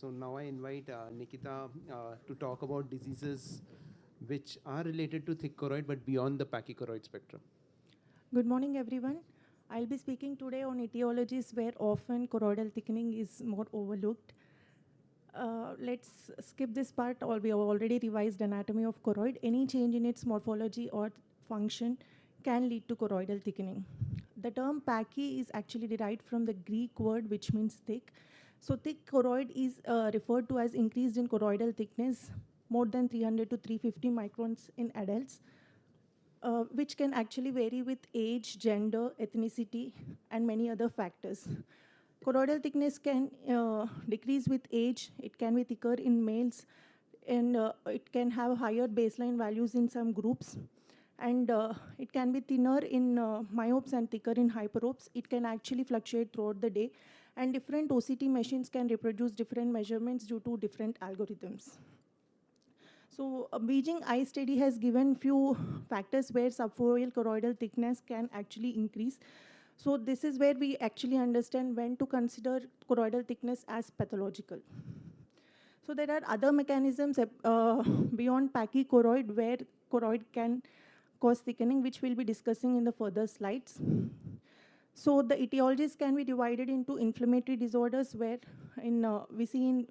So now I invite Nikitha to talk about diseases which are related to thick choroid but beyond the pachychoroid spectrum. Good morning, everyone. I'll be speaking today on etiologies where often choroidal thickening is more overlooked. Let's skip this part, or we have already revised anatomy of choroid. Any change in its morphology or function can lead to choroidal thickening. The term pachy is actually derived from the Greek word which means thick. So thick choroid is referred to as increased in choroidal thickness more than 300 to 350 microns in adults. Which can actually vary with age, gender, ethnicity, and many other factors. Choroidal thickness can decrease with age. It can be thicker in males, and it can have higher baseline values in some groups. And it can be thinner in myopes and thicker in hyperopes. It can actually fluctuate throughout the day. And different OCT machines can reproduce different measurements due to different algorithms. So Beijing eye study has given few factors where subfoveal choroidal thickness can actually increase. So this is where we actually understand when to consider choroidal thickness as pathological. So there are other mechanisms beyond pachychoroid where choroid can cause thickening, which we'll be discussing in the further slides. So the etiologies can be divided into inflammatory disorders where we see in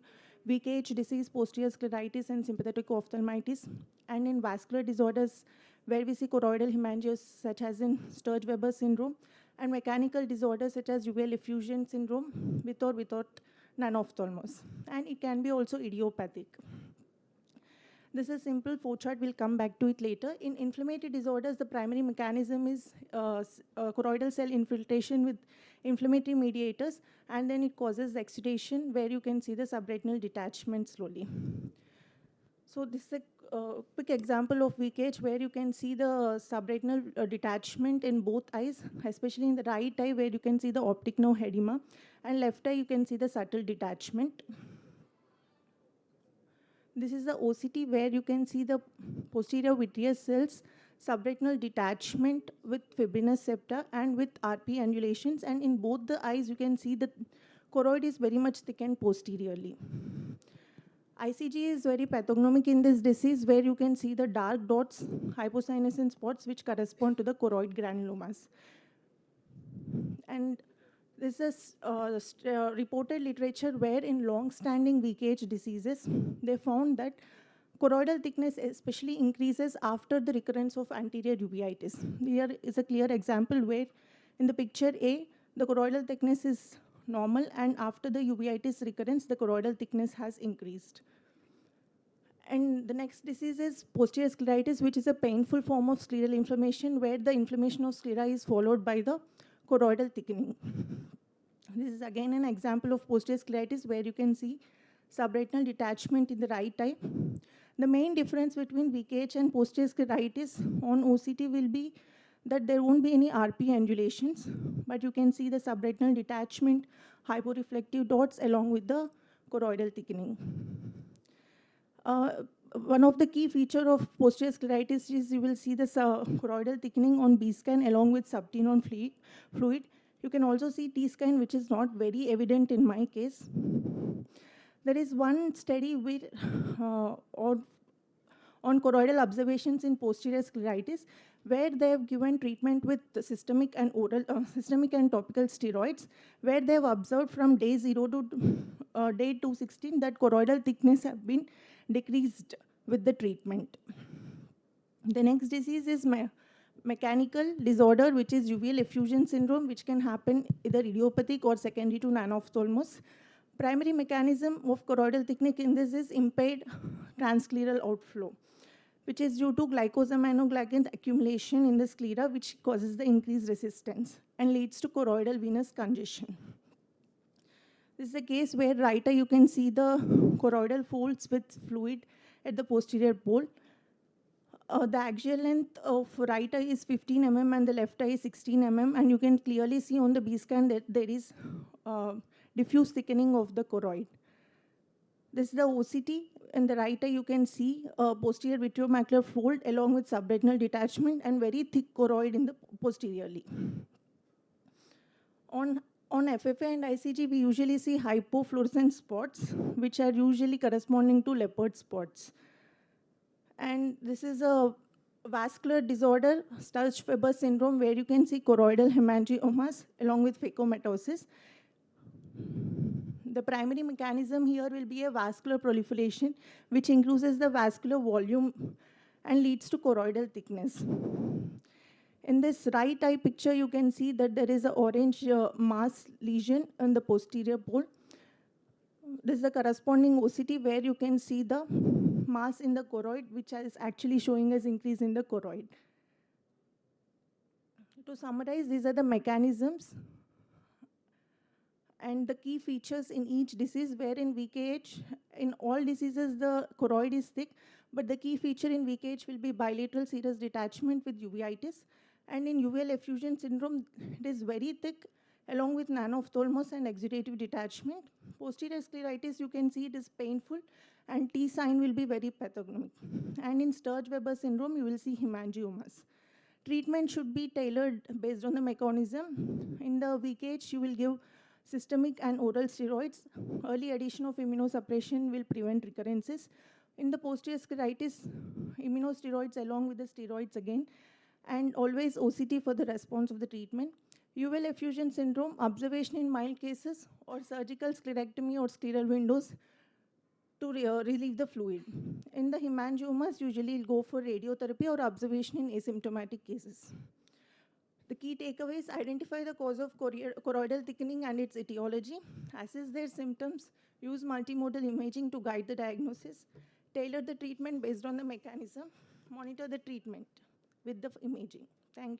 weak age disease, posterior scleritis, and sympathetic ophthalmitis, and in vascular disorders where we see choroidal hemangiosis such as in Sturge-Weber syndrome, and mechanical disorders such as uveal effusion syndrome with or without nanophthalmos. And it can be also idiopathic. This is a simple flowchart, we'll come back to it later. In inflammatory disorders, the primary mechanism is choroidal cell infiltration with inflammatory mediators, and then it causes exudation where you can see the subretinal detachment slowly. So this is a quick example of weak age where you can see the subretinal detachment in both eyes, especially in the right eye where you can see the optic nerve edema, and left eye you can see the subtle detachment. This is the OCT where you can see the posterior vitreous cells, subretinal detachment with fibrinous septa and with RP annulations. And in both the eyes, you can see the choroid is very much thickened posteriorly. ICG is very pathognomic in this disease where you can see the dark dots, hypocyanosin spots, which correspond to the choroid granulomas. And this is reported literature where in long-standing weak age diseases, they found that choroidal thickness especially increases after the recurrence of anterior uveitis. Here is a clear example where in the picture A, the choroidal thickness is normal, and after the uveitis recurrence, the choroidal thickness has increased. And the next disease is posterior scleritis, which is a painful form of scleral inflammation where the inflammation of sclera is followed by the choroidal thickening. This is again an example of posterior scleritis where you can see subretinal detachment in the right eye. The main difference between weak age and posterior scleritis on OCT will be that there won't be any RP undulations, but you can see the subretinal detachment, hyporeflective dots along with the choroidal thickening. One of the key features of posterior scleritis is you will see the choroidal thickening on B scan along with subtenon fluid. You can also see T scan, which is not very evident in my case. There is one study with, on choroidal observations in posterior scleritis where they have given treatment with systemic and topical steroids, where they have observed from day 0 to day 216 that choroidal thickness have been decreased with the treatment. The next disease is mechanical disorder, which is uveal effusion syndrome, which can happen either idiopathic or secondary to nanophthalmos. Primary mechanism of choroidal thickening in this is impaired transscleral outflow, which is due to glycosaminoglycan accumulation in the sclera, which causes the increased resistance and leads to choroidal venous congestion. This is a case where right eye you can see the choroidal folds with fluid at the posterior pole. The axial length of right eye is 15 mm and the left eye is 16 mm, and you can clearly see on the B scan that there is diffuse thickening of the choroid. This is the OCT. In the right eye, you can see a posterior vitreomacular fold along with subretinal detachment and very thick choroid in the posteriorly. On On FFA and ICG, we usually see hypofluorescent spots, which are usually corresponding to leopard spots. And this is a vascular disorder, Sturge-Weber syndrome, where you can see choroidal hemangiomas along with phacomatoses. The primary mechanism here will be a vascular proliferation, which increases the vascular volume and leads to choroidal thickness. In this right eye picture, you can see that there is an orange mass lesion on the posterior pole. This is the corresponding OCT where you can see the mass in the choroid, which is actually showing as increase in the choroid. To summarize, these are the mechanisms and the key features in each disease, where in VKH, in all diseases, the choroid is thick, but the key feature in VKH will be bilateral serous detachment with uveitis. And in uveal effusion syndrome, it is very thick, along with nanoophthalmos and exudative detachment. Posterior scleritis, you can see it is painful, and T sign will be very pathognomic. And in Sturge-Weber syndrome, you will see hemangiomas. Treatment should be tailored based on the mechanism. In the VKH, you will give systemic and oral steroids. Early addition of immunosuppression will prevent recurrences. In the posterior scleritis, immunosteroids along with the steroids again, and always OCT for the response of the treatment. Uveal effusion syndrome, observation in mild cases, or surgical sclerectomy or scleral windows to relieve the fluid. In the hemangiomas, usually you'll go for radiotherapy or observation in asymptomatic cases. The key takeaways: identify the cause of choroidal thickening and its etiology, assess their symptoms, use multimodal imaging to guide the diagnosis, tailor the treatment based on the mechanism, monitor the treatment with the imaging. Thank you.